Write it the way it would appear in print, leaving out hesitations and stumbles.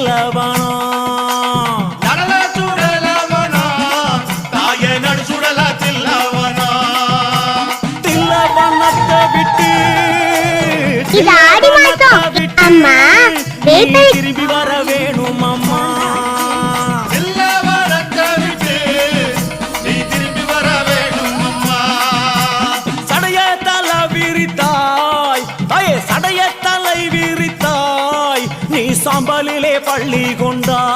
தில்லவனோ நடல சுடலவனோ தாயே நடு சுடல தில்லவனோ தில்லவனத்தை விட்டு இது ஆடி மாசம் அம்மா திரும்பி வர வேணும் அம்மா தில்லவனத்தை விட்டு நீ திரும்பி வர வேணும் அம்மா சடைய தலை விரித்தாய் தாயே சடைய தலை விரித்தாய் நீ சாம்பலிலே பள்ளி கொண்டாய்